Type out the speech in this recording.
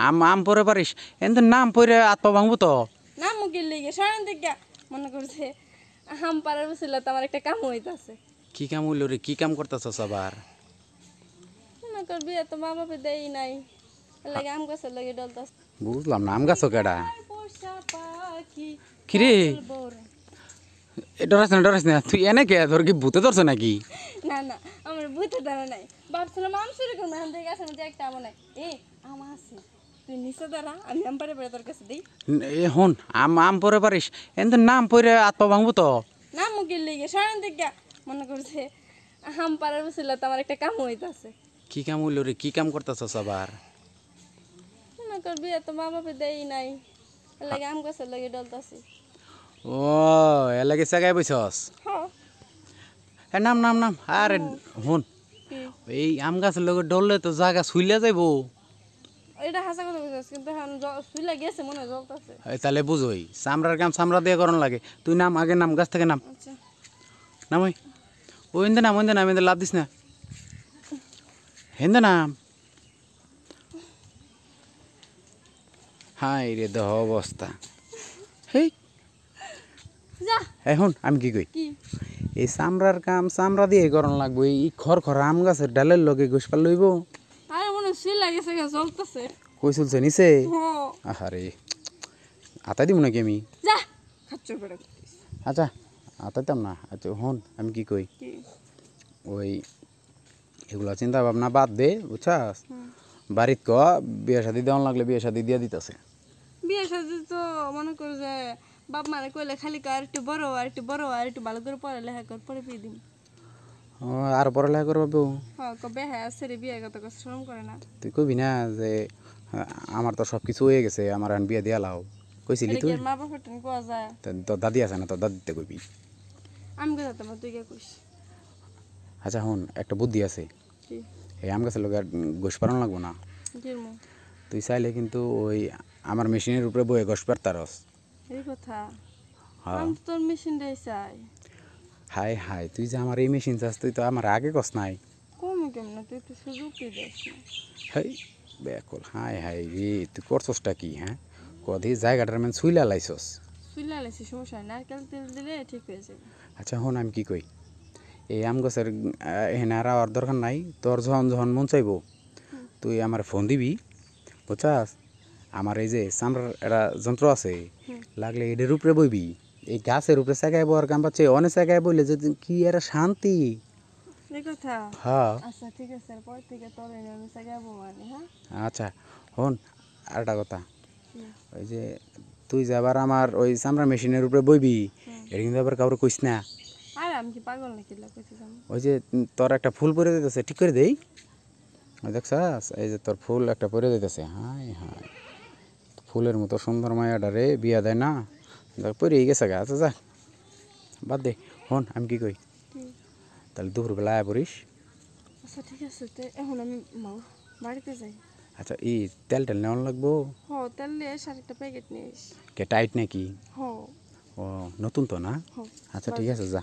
আম আম পরে পারিস এত নাম পরে হাত পা ভাঙবো তো না মুগির লিগে সরেন দিকে মনে করছে আম পাড়ার বসিল তো আমার একটা কাম হইতাছে। কি কাম হইল রে? কি কাম করতেছস আবার? মনে কর বিয়ে তো মা বাপে দেই নাই, লাগে আম গাছের লাগে ডলতাছে। বুঝলাম না, আম গাছ কেডা? পোষা পাখি কিরে ডরাস না তুই এনে কে? তোর কি ভূতে ধরছে নাকি? না না আমার ভূতে ধরে নাই, ভাবছিলাম আম চুরি করবো, এখন থেকে গাছের মধ্যে একটা আম নাই। এ আম আছে, তুই নিচে দাঁড়া, আমি আম পারে তোর কাছে দিই। এ হন আম আম পরে পারিস এত নাম পরে হাত পা ভাঙবো তো। না মুগির লিগে সরেন দিকে মনে করছে আম পাড়ার বসিল তো আমার একটা কাম হইতাছে। কি কাম হইল রে? কি কাম করতেছস আবার? মনে কর বিয়ে তো মা বাপে দেই নাই, লাগে আম গাছের লাগে ডলতাছি। ও এ লাগে জায়গায় বইছস? হ্যাঁ এ নাম নাম নাম আরে হন কি এই আম গাছের লগে ডললে তো জায়গা শুইলা যাইবো। এটা হাসা কথা বলছিস, কিন্তু এখন শুইলা গেছে মনে হয় জ্বলতাছে। তাহলে বুঝোই চামড়ার কাম চামড়া দিয়ে করন লাগে। তুই নাম আগে নাম, গাছ থেকে নাম। আচ্ছা নাম ওই হিন্দে নাম হিন্দে লাভ দিস না, হিন্দে নাম। হাই রে দেহ অবস্থা। হেই যা এখন আমি কি কই, কি এই চামড়ার কাম চামড়া দিয়ে করন লাগবো। এই খড় খড় আম গাছের ডালের লগে গোসপাল লইব। আরে মনে হয় শুইলা গেছে জ্বলতাছে। কই চলছে নিচে? হ্যাঁ আহারে আতাই দিব নাকি আমি? যা খাচ্ছ বেড়ে। আচ্ছা আতাইতাম না। আচ্ছা হন আমি কি কই, কি ওই এগুলা চিন্তা ভাবনা বাদ দে বুঝছাস। বাড়িত ক বিয়ে শাদি দেওয়ান লাগলে বিয়ে শাদি দিয়া দিতেছে। বিয়ে সাথে তো মনে করো যে বাপ মারে কইলে খালি আর একটু বড় আর একটু বড় আর একটু ভালো করে পড়ালেখা কর, পরে বিয়ে দিন। আর পড়ালেখা করবো? হ্যাঁ কবে হ্যাঁ সেরে বিয়ে কথা কথা শ্রম করে না। তুই কবি না যে আমার তো সব কিছু হয়ে গেছে, আমার এখন বিয়ে দিয়া লাও কইছিলি এটা কি তুই? আর মা বাপের টেন কোয়া যায়? তোর দাদি আছে না, তোর দাদিতে কইবি। আমি কে যেতাম তুই কে কইস? আচ্ছা হন একটা বুদ্ধি আছে, কি এই আম গাছের লোক আর গোস পারানো লাগবো না। জিরমু তুই চাইলে কিন্তু ওই আমার মেশিনের উপরে বয়ে গোস পারতারস। এই কথা? হ্যাঁ আমি তো তোর মেশিন দেই চাই। হাই হাই তুই যে আমার এই মেশিন চাস, তুই তো আমার আগে কস নাই। কমে কেমন তুই তো সুযোগ দিয়ে দিস না। হাই বেকল হাই হাই রে, তুই করছসটা কি? হ্যাঁ কদি জায়গাটার মানে ছুইলা লাইছস। চুলা লাইছি সমস্যা হয়, নারকেল তেল দিলে ঠিক হয়ে যাবে। আচ্ছা হন আমি কি কই, এই আম গাছের এখানে আর আর দরকার নাই। তোর যখন যখন মন চাইব তুই আমার ফোন দিবি বুঝছাস। আমার এই যে চামড়ার একটা যন্ত্র আছে, লাগলে এটার উপরে বইবি। এই গাছের উপরে জায়গায় বর কাম পাচ্ছে, অনেক জায়গায় বইলে যে কি একটা শান্তি। এই কথা? হ্যাঁ আচ্ছা ঠিক আছে, পর থেকে তোর আমি সাগাবো মানে। হ্যাঁ আচ্ছা হন আর একটা কথা, কি? ওই যে তুই যে আবার আমার ওই চামড়া মেশিনের উপরে বইবি, এটা কিন্তু আবার কাউরে কইস না। আর আমি কি পাগল নাকি লাগতে যাম? ওই যে তোর একটা ফুল পরে দিতেছে, ঠিক করে দেই। ওই দেখছাস এই যে তোর ফুল একটা পরে দিতেছে, হাই হাই ফুলের মতো সুন্দর মায়াটা রে বিয়া দেয় না, পরেই গেছে গা। আচ্ছা যা বাদ দে। হন আমি কি কই, কি? তাহলে দুপুরবেলা আয়া পড়িস। আচ্ছা ঠিক আছে, তো এখন আমি বাড়িতে যাই। আচ্ছা এই তেল টেল নেওয়ান লাগবো? হ তেল নিয়ে আরেকটা প্যাকেট নিয়ে আইস। কে টাইট নাকি? হ ও নতুন তো না? হ আচ্ছা ঠিক আছে যা।